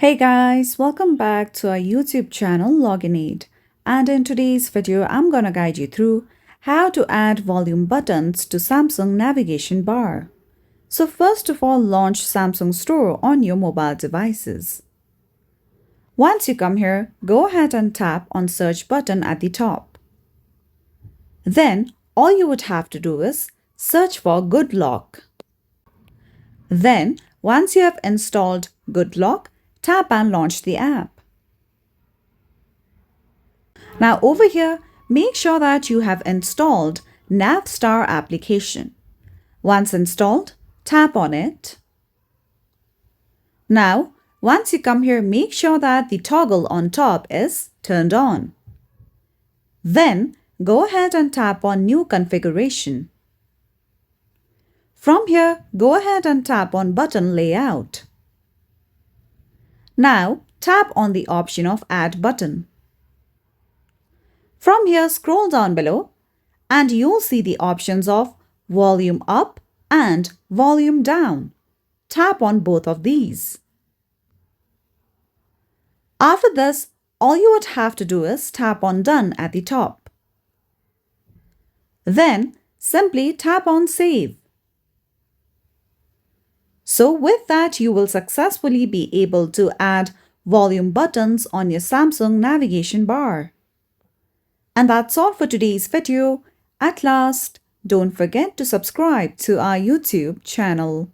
Hey guys, welcome back to our YouTube channel Login Aid. And in today's video, I'm gonna guide you through how to add volume buttons to Samsung navigation bar. So first of all, launch Samsung Store on your mobile devices. Once you come here, go ahead and tap on search button at the top. Then all you would have to do is search for Good Lock. Then once you have installed Good Lock, tap and launch the app. Now over here, make sure that you have installed Navstar application. Once installed, tap on it. Now, once you come here, make sure that the toggle on top is turned on. Then, go ahead and tap on New Configuration. From here, go ahead and tap on Button Layout. Now, tap on the option of Add Button. From here, scroll down below and you'll see the options of Volume Up and Volume Down. Tap on both of these. After this, all you would have to do is tap on Done at the top. Then, simply tap on Save. So with that, you will successfully be able to add volume buttons on your Samsung navigation bar. And that's all for today's video. At last, don't forget to subscribe to our YouTube channel.